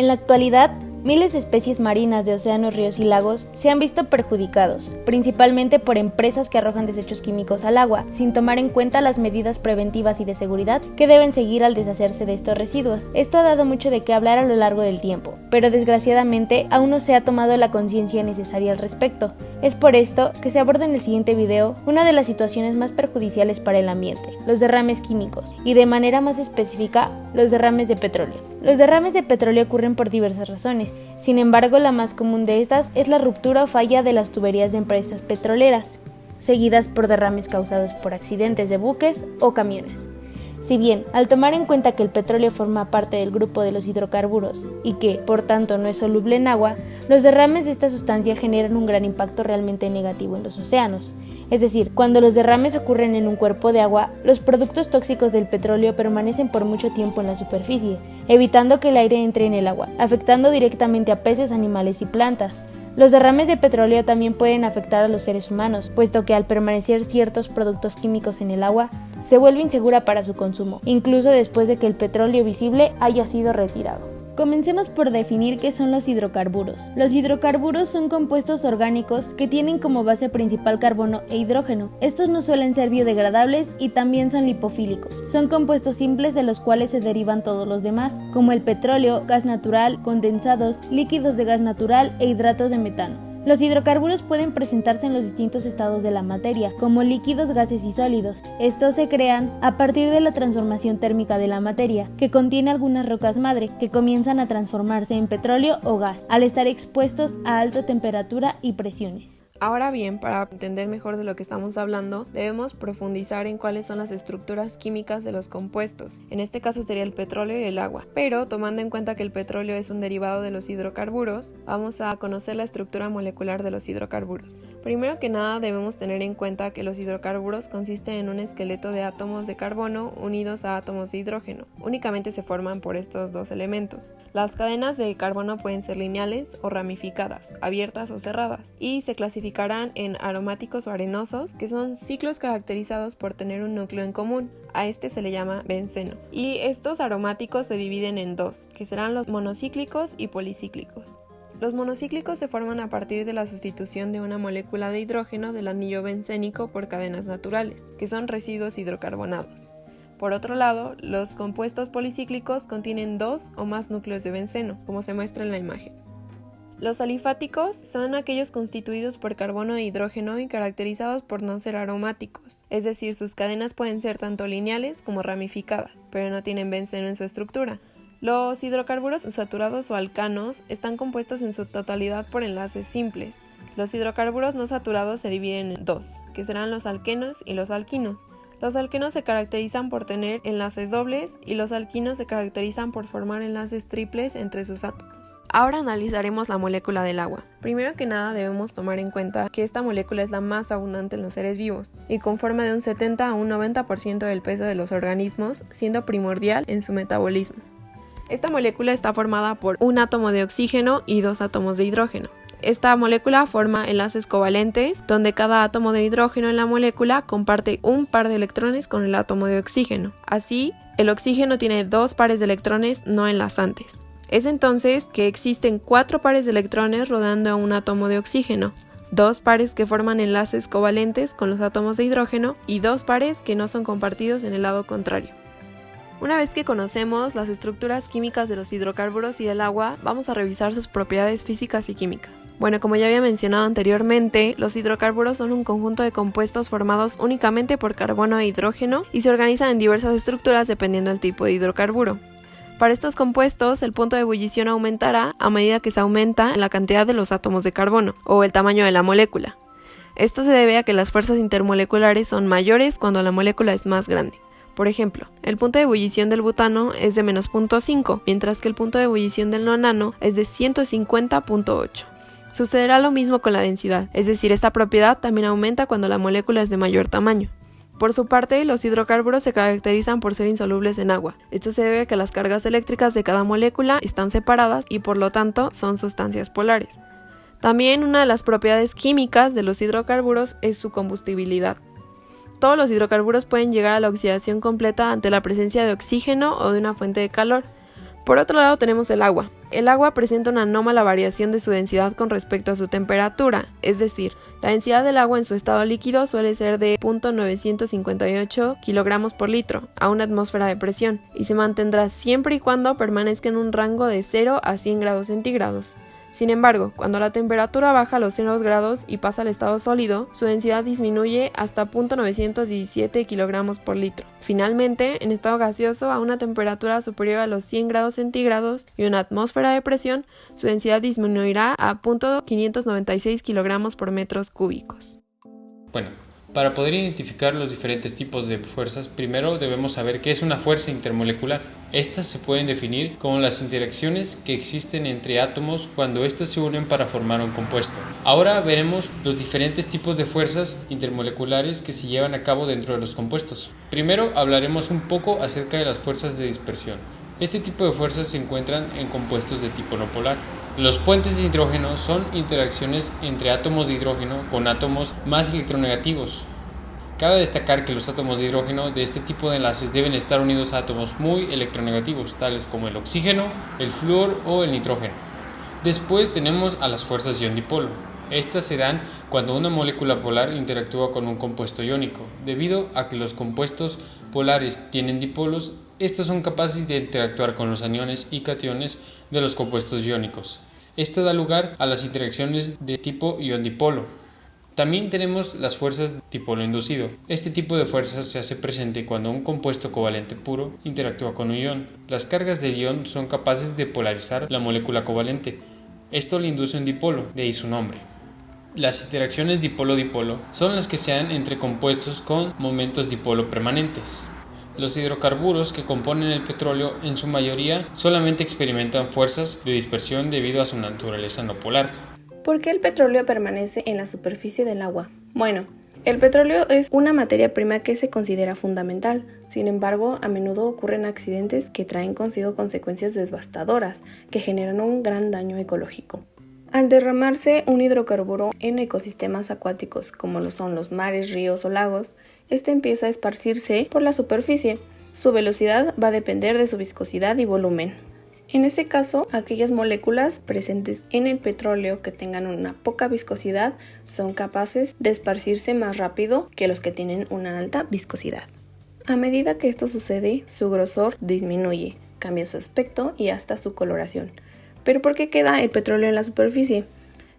En la actualidad, miles de especies marinas de océanos, ríos y lagos se han visto perjudicados, principalmente por empresas que arrojan desechos químicos al agua, sin tomar en cuenta las medidas preventivas y de seguridad que deben seguir al deshacerse de estos residuos. Esto ha dado mucho de qué hablar a lo largo del tiempo, pero desgraciadamente aún no se ha tomado la conciencia necesaria al respecto. Es por esto que se aborda en el siguiente video una de las situaciones más perjudiciales para el ambiente, los derrames químicos, y de manera más específica, los derrames de petróleo. Los derrames de petróleo ocurren por diversas razones. Sin embargo, la más común de estas es la ruptura o falla de las tuberías de empresas petroleras, seguidas por derrames causados por accidentes de buques o camiones. Si bien, al tomar en cuenta que el petróleo forma parte del grupo de los hidrocarburos y que, por tanto, no es soluble en agua, los derrames de esta sustancia generan un gran impacto realmente negativo en los océanos. Es decir, cuando los derrames ocurren en un cuerpo de agua, los productos tóxicos del petróleo permanecen por mucho tiempo en la superficie, evitando que el aire entre en el agua, afectando directamente a peces, animales y plantas. Los derrames de petróleo también pueden afectar a los seres humanos, puesto que al permanecer ciertos productos químicos en el agua, se vuelve insegura para su consumo, incluso después de que el petróleo visible haya sido retirado. Comencemos por definir qué son los hidrocarburos. Los hidrocarburos son compuestos orgánicos que tienen como base principal carbono e hidrógeno. Estos no suelen ser biodegradables y también son lipofílicos. Son compuestos simples de los cuales se derivan todos los demás, como el petróleo, gas natural, condensados, líquidos de gas natural e hidratos de metano. Los hidrocarburos pueden presentarse en los distintos estados de la materia, como líquidos, gases y sólidos. Estos se crean a partir de la transformación térmica de la materia, que contiene algunas rocas madre, que comienzan a transformarse en petróleo o gas, al estar expuestos a alta temperatura y presiones. Ahora bien, para entender mejor de lo que estamos hablando, debemos profundizar en cuáles son las estructuras químicas de los compuestos. En este caso sería el petróleo y el agua. Pero, tomando en cuenta que el petróleo es un derivado de los hidrocarburos, vamos a conocer la estructura molecular de los hidrocarburos. Primero que nada, debemos tener en cuenta que los hidrocarburos consisten en un esqueleto de átomos de carbono unidos a átomos de hidrógeno. Únicamente se forman por estos dos elementos. Las cadenas de carbono pueden ser lineales o ramificadas, abiertas o cerradas, y se clasificarán en aromáticos o arenosos, que son ciclos caracterizados por tener un núcleo en común. A este se le llama benceno. Y estos aromáticos se dividen en dos, que serán los monocíclicos y policíclicos. Los monocíclicos se forman a partir de la sustitución de una molécula de hidrógeno del anillo bencénico por cadenas naturales, que son residuos hidrocarbonados. Por otro lado, los compuestos policíclicos contienen dos o más núcleos de benceno, como se muestra en la imagen. Los alifáticos son aquellos constituidos por carbono e hidrógeno y caracterizados por no ser aromáticos, es decir, sus cadenas pueden ser tanto lineales como ramificadas, pero no tienen benceno en su estructura. Los hidrocarburos saturados o alcanos están compuestos en su totalidad por enlaces simples. Los hidrocarburos no saturados se dividen en dos, que serán los alquenos y los alquinos. Los alquenos se caracterizan por tener enlaces dobles y los alquinos se caracterizan por formar enlaces triples entre sus átomos. Ahora analizaremos la molécula del agua. Primero que nada debemos tomar en cuenta que esta molécula es la más abundante en los seres vivos y conforma de un 70 a un 90% del peso de los organismos, siendo primordial en su metabolismo. Esta molécula está formada por un átomo de oxígeno y dos átomos de hidrógeno. Esta molécula forma enlaces covalentes, donde cada átomo de hidrógeno en la molécula comparte un par de electrones con el átomo de oxígeno. Así, el oxígeno tiene dos pares de electrones no enlazantes. Es entonces que existen 4 pares de electrones rodeando a un átomo de oxígeno, 2 pares que forman enlaces covalentes con los átomos de hidrógeno y 2 pares que no son compartidos en el lado contrario. Una vez que conocemos las estructuras químicas de los hidrocarburos y del agua, vamos a revisar sus propiedades físicas y químicas. Bueno, como ya había mencionado anteriormente, los hidrocarburos son un conjunto de compuestos formados únicamente por carbono e hidrógeno y se organizan en diversas estructuras dependiendo del tipo de hidrocarburo. Para estos compuestos, el punto de ebullición aumentará a medida que se aumenta la cantidad de los átomos de carbono o el tamaño de la molécula. Esto se debe a que las fuerzas intermoleculares son mayores cuando la molécula es más grande. Por ejemplo, el punto de ebullición del butano es de menos 0.5, mientras que el punto de ebullición del nonano es de 150.8. Sucederá lo mismo con la densidad, es decir, esta propiedad también aumenta cuando la molécula es de mayor tamaño. Por su parte, los hidrocarburos se caracterizan por ser insolubles en agua. Esto se debe a que las cargas eléctricas de cada molécula están separadas y por lo tanto son sustancias polares. También una de las propiedades químicas de los hidrocarburos es su combustibilidad. Todos los hidrocarburos pueden llegar a la oxidación completa ante la presencia de oxígeno o de una fuente de calor. Por otro lado tenemos el agua. El agua presenta una anómala variación de su densidad con respecto a su temperatura, es decir, la densidad del agua en su estado líquido suele ser de 0.958 kilogramos por litro a una atmósfera de presión y se mantendrá siempre y cuando permanezca en un rango de 0 a 100 grados centígrados. Sin embargo, cuando la temperatura baja a los 0 grados y pasa al estado sólido, su densidad disminuye hasta 0.917 kilogramos por litro. Finalmente, en estado gaseoso, a una temperatura superior a los 100 grados centígrados y una atmósfera de presión, su densidad disminuirá a 0.596 kilogramos por metros cúbicos. Bueno, para poder identificar los diferentes tipos de fuerzas, primero debemos saber qué es una fuerza intermolecular. Estas se pueden definir como las interacciones que existen entre átomos cuando estos se unen para formar un compuesto. Ahora veremos los diferentes tipos de fuerzas intermoleculares que se llevan a cabo dentro de los compuestos. Primero hablaremos un poco acerca de las fuerzas de dispersión. Este tipo de fuerzas se encuentran en compuestos de tipo no polar. Los puentes de hidrógeno son interacciones entre átomos de hidrógeno con átomos más electronegativos. Cabe destacar que los átomos de hidrógeno de este tipo de enlaces deben estar unidos a átomos muy electronegativos, tales como el oxígeno, el flúor o el nitrógeno. Después tenemos a las fuerzas ion-dipolo. Estas se dan cuando una molécula polar interactúa con un compuesto iónico. Debido a que los compuestos polares tienen dipolos, estos son capaces de interactuar con los aniones y cationes de los compuestos iónicos. Esto da lugar a las interacciones de tipo ion-dipolo. También tenemos las fuerzas dipolo inducido. Este tipo de fuerzas se hace presente cuando un compuesto covalente puro interactúa con un ion. Las cargas del ion son capaces de polarizar la molécula covalente. Esto le induce un dipolo, de ahí su nombre. Las interacciones dipolo-dipolo son las que se dan entre compuestos con momentos dipolo permanentes. Los hidrocarburos que componen el petróleo en su mayoría solamente experimentan fuerzas de dispersión debido a su naturaleza no polar. ¿Por qué el petróleo permanece en la superficie del agua? Bueno, el petróleo es una materia prima que se considera fundamental. Sin embargo, a menudo ocurren accidentes que traen consigo consecuencias devastadoras que generan un gran daño ecológico. Al derramarse un hidrocarburo en ecosistemas acuáticos como lo son los mares, ríos o lagos, este empieza a esparcirse por la superficie. Su velocidad va a depender de su viscosidad y volumen. En este caso, aquellas moléculas presentes en el petróleo que tengan una poca viscosidad son capaces de esparcirse más rápido que los que tienen una alta viscosidad. A medida que esto sucede, su grosor disminuye, cambia su aspecto y hasta su coloración. ¿Pero por qué queda el petróleo en la superficie?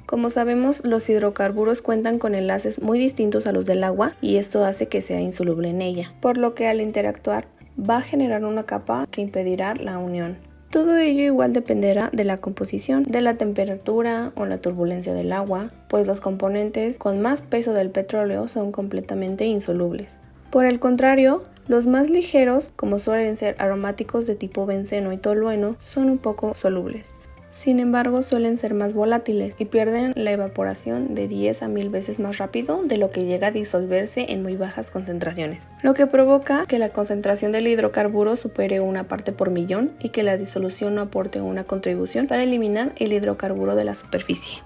Como sabemos, los hidrocarburos cuentan con enlaces muy distintos a los del agua y esto hace que sea insoluble en ella, por lo que al interactuar va a generar una capa que impedirá la unión. Todo ello igual dependerá de la composición, de la temperatura o la turbulencia del agua, pues los componentes con más peso del petróleo son completamente insolubles. Por el contrario, los más ligeros, como suelen ser aromáticos de tipo benceno y tolueno, son un poco solubles. Sin embargo, suelen ser más volátiles y pierden la evaporación de 10 a 1000 veces más rápido de lo que llega a disolverse en muy bajas concentraciones, lo que provoca que la concentración del hidrocarburo supere una parte por millón y que la disolución no aporte una contribución para eliminar el hidrocarburo de la superficie.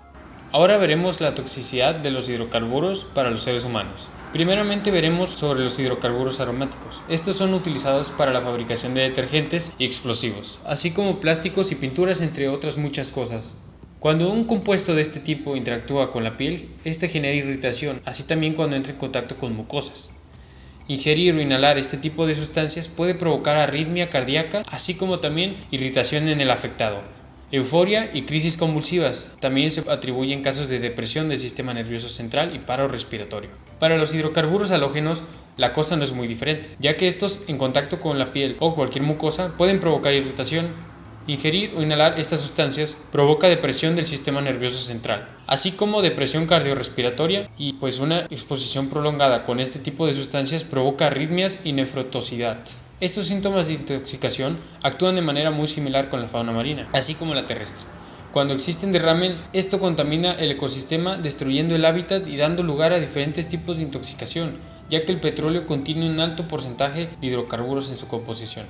Ahora veremos la toxicidad de los hidrocarburos para los seres humanos. Primeramente veremos sobre los hidrocarburos aromáticos. Estos son utilizados para la fabricación de detergentes y explosivos, así como plásticos y pinturas, entre otras muchas cosas. Cuando un compuesto de este tipo interactúa con la piel, este genera irritación, así también cuando entra en contacto con mucosas. Ingerir o inhalar este tipo de sustancias puede provocar arritmia cardíaca, así como también irritación en el afectado. Euforia y crisis convulsivas. También se atribuyen casos de depresión del sistema nervioso central y paro respiratorio. Para los hidrocarburos halógenos, la cosa no es muy diferente, ya que estos en contacto con la piel o cualquier mucosa pueden provocar irritación. Ingerir o inhalar estas sustancias provoca depresión del sistema nervioso central, así como depresión cardiorrespiratoria y pues una exposición prolongada con este tipo de sustancias provoca arritmias y nefrotoxicidad. Estos síntomas de intoxicación actúan de manera muy similar con la fauna marina, así como la terrestre. Cuando existen derrames, esto contamina el ecosistema, destruyendo el hábitat y dando lugar a diferentes tipos de intoxicación, ya que el petróleo contiene un alto porcentaje de hidrocarburos en su composición.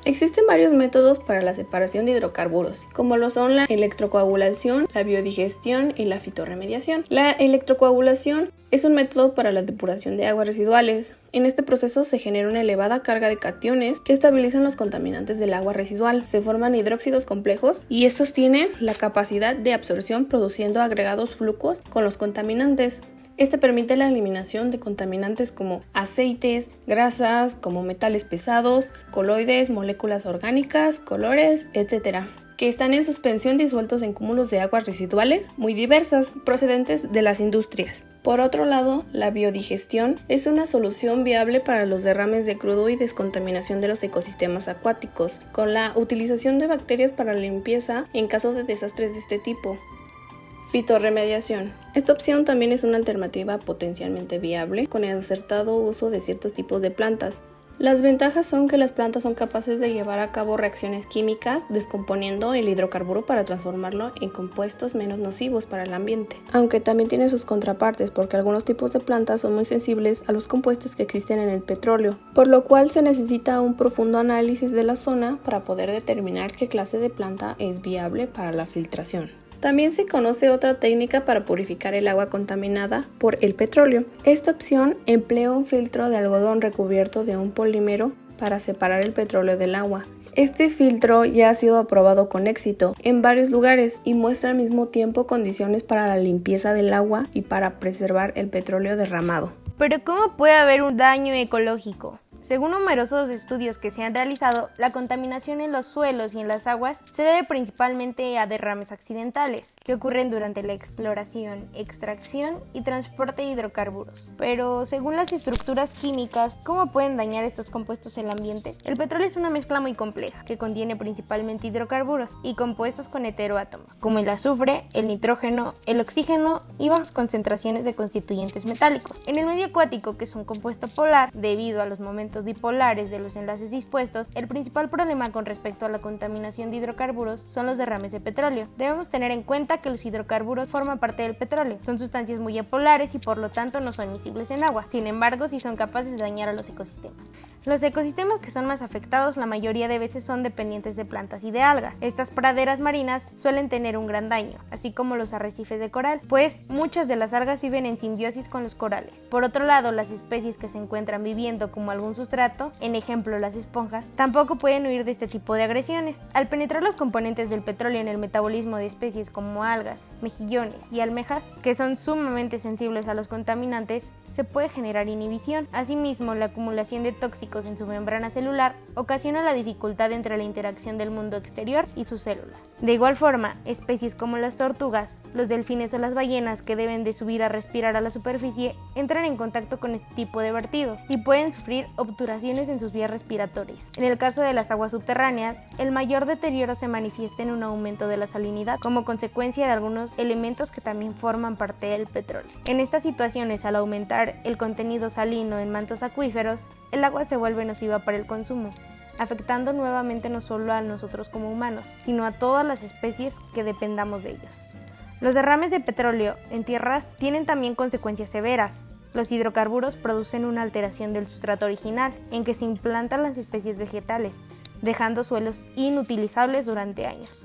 Existen varios métodos para la separación de hidrocarburos, como lo son la electrocoagulación, la biodigestión y la fitorremediación. La electrocoagulación es un método para la depuración de aguas residuales. En este proceso se genera una elevada carga de cationes que estabilizan los contaminantes del agua residual. Se forman hidróxidos complejos y estos tienen la capacidad de absorción produciendo agregados flujos con los contaminantes. Este permite la eliminación de contaminantes como aceites, grasas, como metales pesados, coloides, moléculas orgánicas, colores, etc., que están en suspensión disueltos en cúmulos de aguas residuales muy diversas, procedentes de las industrias. Por otro lado, la biodigestión es una solución viable para los derrames de crudo y descontaminación de los ecosistemas acuáticos, con la utilización de bacterias para la limpieza en caso de desastres de este tipo. Fitorremediación. Esta opción también es una alternativa potencialmente viable con el acertado uso de ciertos tipos de plantas. Las ventajas son que las plantas son capaces de llevar a cabo reacciones químicas descomponiendo el hidrocarburo para transformarlo en compuestos menos nocivos para el ambiente, aunque también tiene sus contrapartes porque algunos tipos de plantas son muy sensibles a los compuestos que existen en el petróleo, por lo cual se necesita un profundo análisis de la zona para poder determinar qué clase de planta es viable para la filtración. También se conoce otra técnica para purificar el agua contaminada por el petróleo. Esta opción emplea un filtro de algodón recubierto de un polímero para separar el petróleo del agua. Este filtro ya ha sido aprobado con éxito en varios lugares y muestra al mismo tiempo condiciones para la limpieza del agua y para preservar el petróleo derramado. Pero ¿cómo puede haber un daño ecológico? Según numerosos estudios que se han realizado, la contaminación en los suelos y en las aguas se debe principalmente a derrames accidentales que ocurren durante la exploración, extracción y transporte de hidrocarburos. Pero según las estructuras químicas, ¿cómo pueden dañar estos compuestos el ambiente? El petróleo es una mezcla muy compleja que contiene principalmente hidrocarburos y compuestos con heteroátomos, como el azufre, el nitrógeno, el oxígeno y bajas concentraciones de constituyentes metálicos. En el medio acuático, que es un compuesto polar, debido a los momentos dipolares de los enlaces dispuestos, el principal problema con respecto a la contaminación de hidrocarburos son los derrames de petróleo. Debemos tener en cuenta que los hidrocarburos forman parte del petróleo, son sustancias muy apolares y por lo tanto no son miscibles en agua. Sin embargo, sí son capaces de dañar a los ecosistemas. Los ecosistemas que son más afectados la mayoría de veces son dependientes de plantas y de algas. Estas praderas marinas suelen tener un gran daño, así como los arrecifes de coral, pues muchas de las algas viven en simbiosis con los corales. Por otro lado, las especies que se encuentran viviendo como algún sustrato, en ejemplo las esponjas, tampoco pueden huir de este tipo de agresiones. Al penetrar los componentes del petróleo en el metabolismo de especies como algas, mejillones y almejas, que son sumamente sensibles a los contaminantes, se puede generar inhibición. Asimismo, la acumulación de tóxicos en su membrana celular ocasiona la dificultad entre la interacción del mundo exterior y sus células. De igual forma, especies como las tortugas, los delfines o las ballenas que deben de subir a respirar a la superficie entran en contacto con este tipo de vertido y pueden sufrir obturaciones en sus vías respiratorias. En el caso de las aguas subterráneas, el mayor deterioro se manifiesta en un aumento de la salinidad como consecuencia de algunos elementos que también forman parte del petróleo. En estas situaciones, al aumentar el contenido salino en mantos acuíferos, el agua se vuelve nociva para el consumo, afectando nuevamente no solo a nosotros como humanos, sino a todas las especies que dependamos de ellos. Los derrames de petróleo en tierras tienen también consecuencias severas. Los hidrocarburos producen una alteración del sustrato original, en que se implantan las especies vegetales, dejando suelos inutilizables durante años.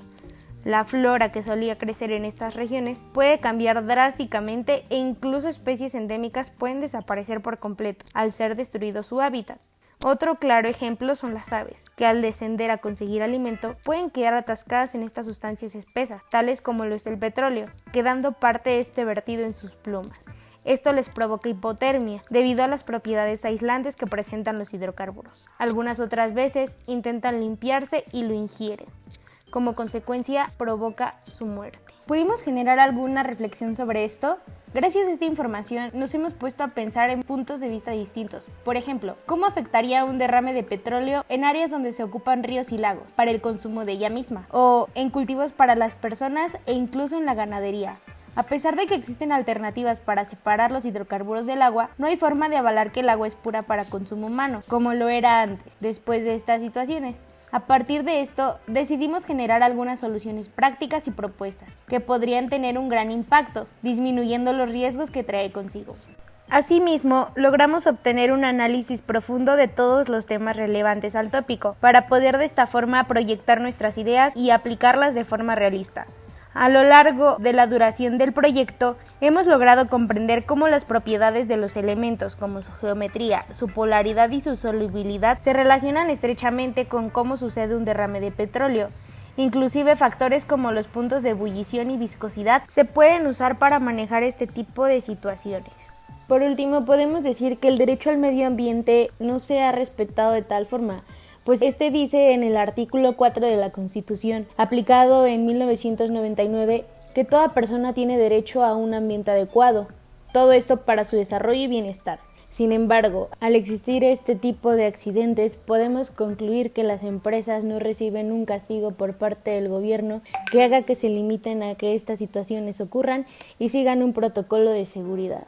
La flora que solía crecer en estas regiones puede cambiar drásticamente e incluso especies endémicas pueden desaparecer por completo al ser destruido su hábitat. Otro claro ejemplo son las aves, que al descender a conseguir alimento pueden quedar atascadas en estas sustancias espesas, tales como lo es el petróleo, quedando parte de este vertido en sus plumas. Esto les provoca hipotermia debido a las propiedades aislantes que presentan los hidrocarburos. Algunas otras veces intentan limpiarse y lo ingieren. Como consecuencia, provoca su muerte. ¿Pudimos generar alguna reflexión sobre esto? Gracias a esta información nos hemos puesto a pensar en puntos de vista distintos. Por ejemplo, ¿cómo afectaría un derrame de petróleo en áreas donde se ocupan ríos y lagos para el consumo de ella misma? O en cultivos para las personas e incluso en la ganadería. A pesar de que existen alternativas para separar los hidrocarburos del agua, no hay forma de avalar que el agua es pura para consumo humano, como lo era antes, después de estas situaciones. A partir de esto, decidimos generar algunas soluciones prácticas y propuestas que podrían tener un gran impacto, disminuyendo los riesgos que trae consigo. Asimismo, logramos obtener un análisis profundo de todos los temas relevantes al tópico, para poder de esta forma proyectar nuestras ideas y aplicarlas de forma realista. A lo largo de la duración del proyecto, hemos logrado comprender cómo las propiedades de los elementos, como su geometría, su polaridad y su solubilidad, se relacionan estrechamente con cómo sucede un derrame de petróleo. Inclusive factores como los puntos de ebullición y viscosidad se pueden usar para manejar este tipo de situaciones. Por último, podemos decir que el derecho al medio ambiente no se ha respetado de tal forma, pues este dice en el artículo 4 de la Constitución, aplicado en 1999, que toda persona tiene derecho a un ambiente adecuado, todo esto para su desarrollo y bienestar. Sin embargo, al existir este tipo de accidentes, podemos concluir que las empresas no reciben un castigo por parte del gobierno que haga que se limiten a que estas situaciones ocurran y sigan un protocolo de seguridad.